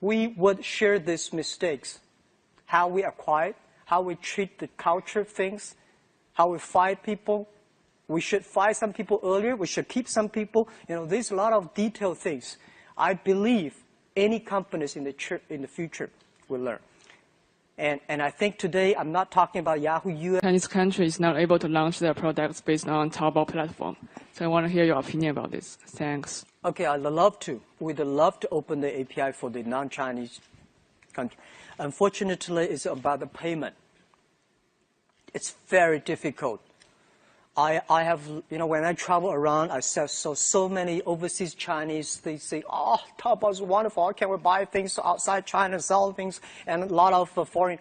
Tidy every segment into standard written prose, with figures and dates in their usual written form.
we would share these mistakes, how we acquire, how we treat the culture things, how we fight people. We should fire some people earlier. We should keep some people. There's a lot of detailed things. I believe any companies in the future will learn. And I think today I'm not talking about Yahoo US. Chinese country is not able to launch their products based on Taobao platform. So I want to hear your opinion about this. Thanks. Okay, I'd love to. We'd love to open the API for the non-Chinese country. Unfortunately, it's about the payment. It's very difficult. I have, when I travel around, I saw so many overseas Chinese, they say, oh, Taobao is wonderful. How can we buy things outside China, sell things, and a lot of foreign.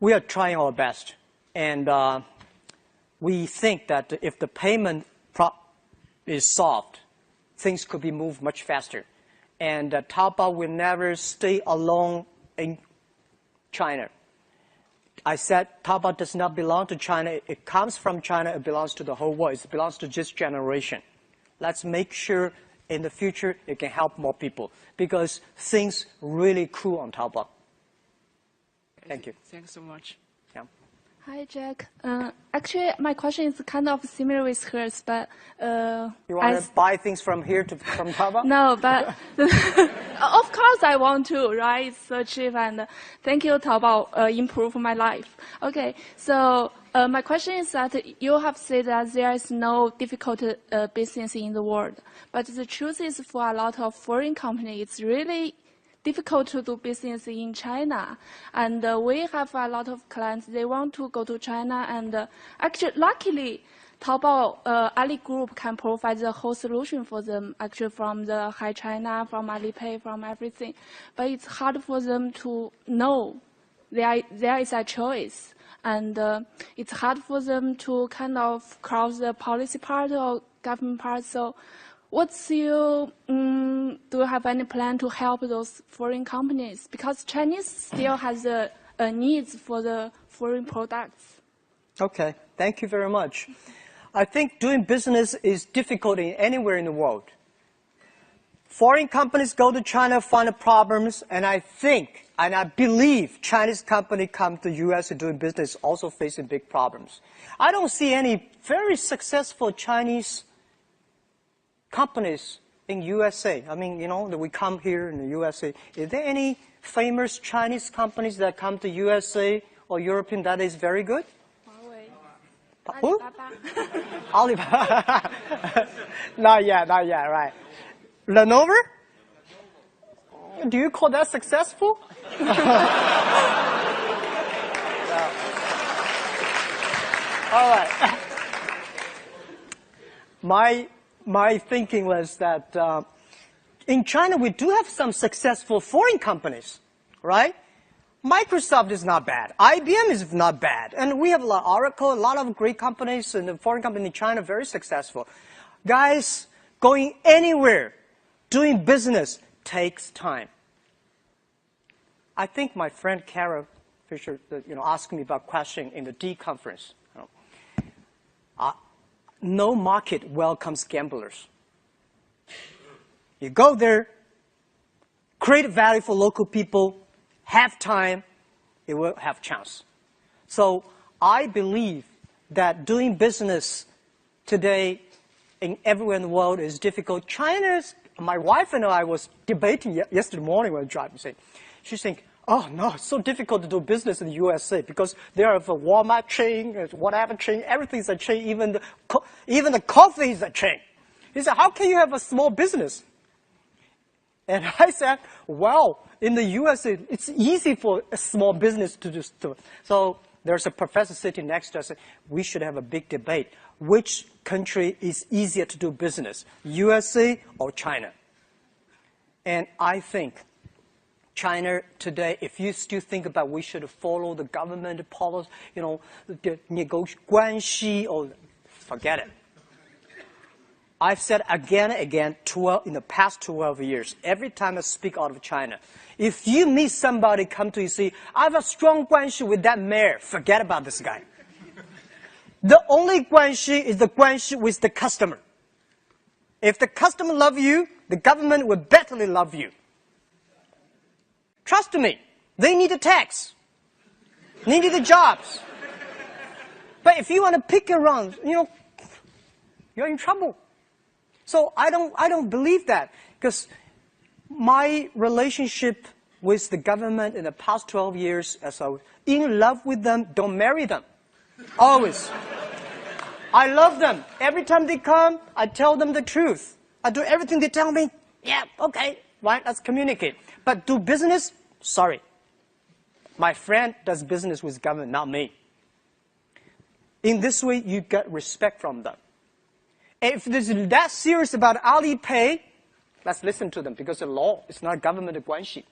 We are trying our best. And we think that if the payment is solved, things could be moved much faster. And Taobao will never stay alone in China. I said Taobao does not belong to China. It comes from China. It belongs to the whole world. It belongs to this generation. Let's make sure in the future it can help more people because things really cool on Taobao. Thank you. Thanks so much. Yeah. Hi, Jack. Actually, my question is kind of similar with hers, but you want to buy things from here from Taobao? No, but of course I want to, right? It's so cheap, and thank you, Taobao, improve my life. Okay, so my question is that you have said that there is no difficult business in the world, but the truth is for a lot of foreign companies, it's really difficult to do business in China. And we have a lot of clients, they want to go to China. And actually, luckily, Taobao, Ali Group can provide the whole solution for them, actually from the Hi China, from Alipay, from everything. But it's hard for them to know there is a choice. And it's hard for them to kind of cross the policy part or government part. So what's your, do you have any plan to help those foreign companies? Because Chinese still has needs for the foreign products. Okay, thank you very much. I think doing business is difficult anywhere in the world. Foreign companies go to China, find the problems, and I think, and I believe Chinese companies come to the US doing business also facing big problems. I don't see any very successful Chinese companies in USA. I mean, that we come here in the USA. Is there any famous Chinese companies that come to USA or European that is very good? Huawei. Who? Alibaba. Alibaba. Not yet, right. Lenovo? Do you call that successful? All right. My thinking was that in China, we do have some successful foreign companies, right? Microsoft is not bad. IBM is not bad. And we have Oracle, a lot of great companies, and the foreign company in China, very successful. Guys, going anywhere, doing business takes time. I think my friend Kara Fisher, asked me about question in the D conference. No market welcomes gamblers. You go there, create value for local people, have time, it will have chance. So I believe that doing business today everywhere in the world is difficult. My wife and I was debating yesterday morning when I was driving. She's saying, oh no, it's so difficult to do business in the USA because there are a Walmart chain, whatever chain, everything's a chain, even the coffee is a chain. He said, how can you have a small business? And I said, well, in the USA, it's easy for a small business to do. So there's a professor sitting next to us. We should have a big debate. Which country is easier to do business, USA or China? And I think China today, if you still think about we should follow the government policy, the negotiation, or forget it. I've said again and again in the past 12 years, every time I speak out of China, if you meet somebody come to you say, I have a strong guanxi with that mayor, forget about this guy. The only guanxi is the guanxi with the customer. If the customer loves you, the government will better love you. Trust me, they need the tax. They need the jobs. But if you want to pick around, you're in trouble. So I don't believe that, because my relationship with the government in the past 12 years, as I was in love with them, don't marry them. Always. I love them. Every time they come, I tell them the truth. I do everything they tell me. Yeah, okay, right, let's communicate. But do business? Sorry. My friend does business with government, not me. In this way, you get respect from them. If they're that serious about Alipay, let's listen to them, because the law is not government guanxi.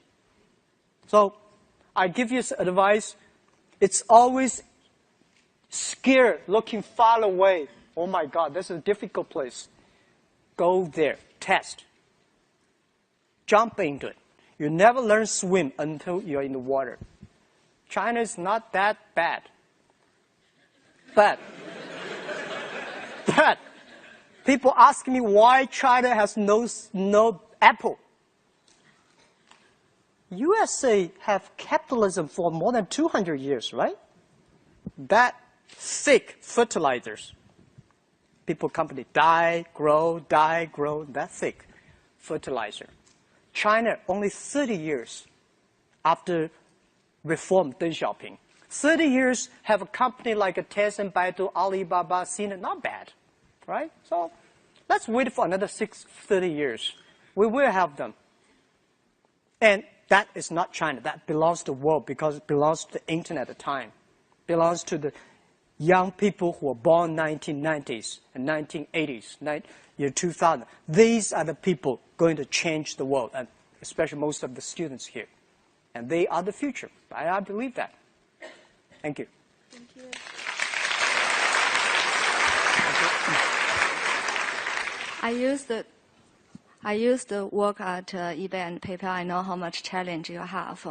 So I give you advice. It's always scared, looking far away. Oh my God, this is a difficult place. Go there, test. Jump into it. You never learn swim until you're in the water. China is not that bad. But people ask me why China has no Apple. USA have capitalism for more than 200 years, right? That thick fertilizers. People company die, grow, that thick fertilizer. China only 30 years after reform Deng Xiaoping. 30 years have a company like a Tencent, Baidu, Alibaba, Sina, not bad, right? So let's wait for another 30 years. We will have them. And that is not China. That belongs to the world, because it belongs to the internet at the time. Belongs to the young people who were born 1990s and 1980s, year 2000. These are the people going to change the world, and especially most of the students here. And they are the future. I believe that. Thank you. Thank you. I used to work at eBay and PayPal. I know how much challenge you have.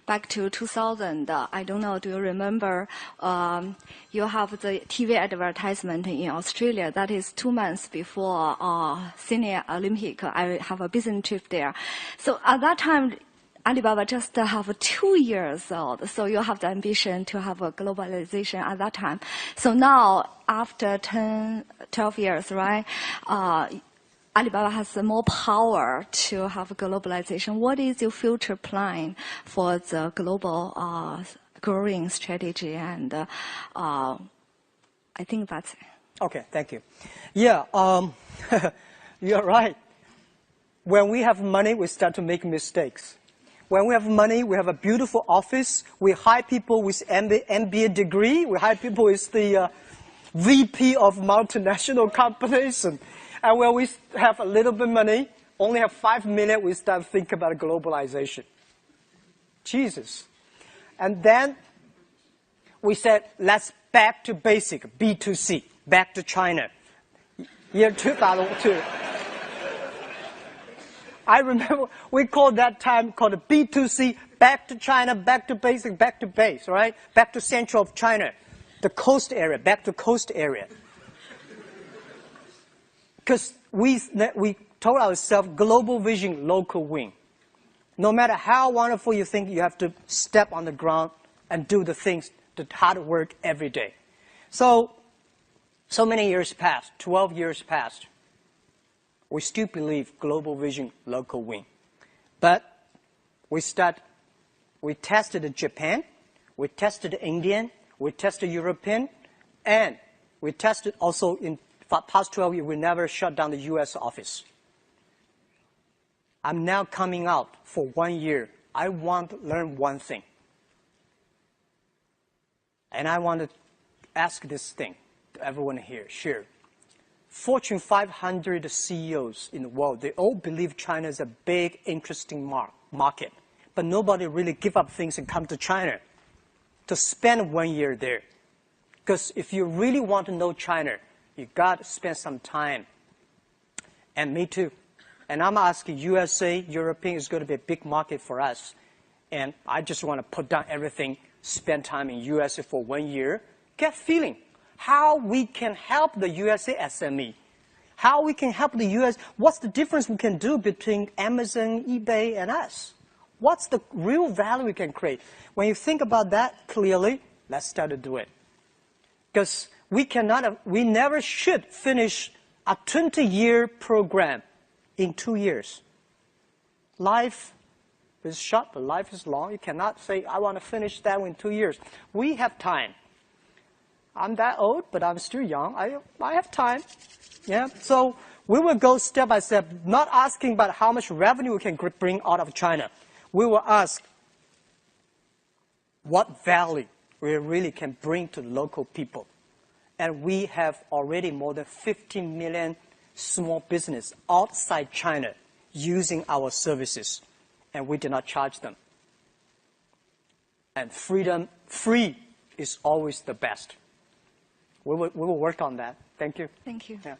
Back to 2000, I don't know, do you remember, you have the TV advertisement in Australia. That is 2 months before Sydney Olympic. I have a business trip there. So at that time, Alibaba just have 2 years old, so you have the ambition to have a globalization at that time. So now, after 12 years, right, Alibaba has more power to have globalization. What is your future plan for the global growing strategy? And I think that's it. Okay, thank you. Yeah, you're right. When we have money, we start to make mistakes. When we have money, we have a beautiful office. We hire people with MBA degree. We hire people with the VP of multinational companies. And when we have a little bit of money, only have 5 million, we start to think about globalization. Jesus. And then we said, let's back to basic, B2C, back to China. Year 2002. I remember we called that time called B2C, back to China, back to basic, back to base, right? Back to central of China, the coast area, back to coast area. Because we told ourselves global vision, local win. No matter how wonderful you think, you have to step on the ground and do the things, the hard work every day. So many years passed, 12 years passed. We still believe global vision, local win. But we tested Japan, we tested Indian, we tested European, and we tested also in past 12 years, we never shut down the US office. I'm now coming out for 1 year. I want to learn one thing. And I want to ask this thing to everyone here, sure. Fortune 500 CEOs in the world, they all believe China is a big, interesting market. But nobody really give up things and come to China to spend 1 year there. Because if you really want to know China, you got to spend some time. And me too. And I'm asking USA, European is going to be a big market for us. And I just want to put down everything, spend time in USA for 1 year, get feeling how we can help the USA SME, how we can help the US, what's the difference we can do between Amazon, eBay, and us? What's the real value we can create? When you think about that clearly, let's start to do it. Because we never should finish a 20-year program in 2 years. Life is short, but life is long. You cannot say, I want to finish that in 2 years. We have time. I'm that old, but I'm still young. I have time. Yeah. So we will go step by step, not asking about how much revenue we can bring out of China. We will ask what value we really can bring to the local people. And we have already more than 15 million small businesses outside China using our services, and we do not charge them. And free is always the best. We will work on that. Thank you. Thank you. Yeah.